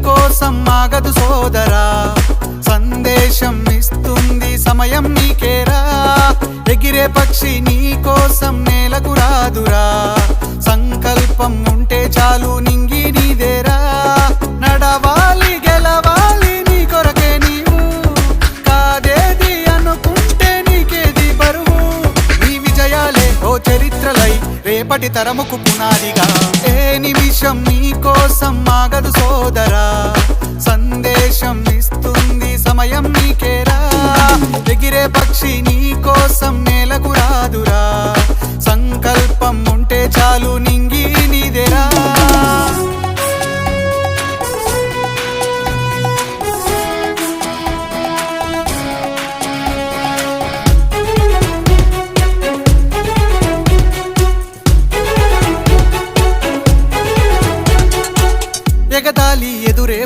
కోసం ఆగదు సోదరా, సందేశం ఇస్తుంది సమయం నీకేరా. ఎగిరే పక్షి నీ కోసం నేలకు రాదురా, సంకల్పం ఉంటే చాలు నింగి నీదేరా. నడవాలి గెలవాలి నీ కొరకే నీవు, కాదేది అనుకుంటే నీకేది బరువు. నీ విజయాలే ఓ చరిత్రలై రేపటి తరముకు పునాదిగా. ఏ నిమిషం నీ కోసం ఆగదు సోదరా, సందేశం ఇస్తుంది సమయం నీకేరా. ఎగిరే పక్షి నీ కోసం నేలకు రాదురా, సంకల్పం ఉంటే చాలు నింగి నీదేరా. ఎగతాళి ఎదురే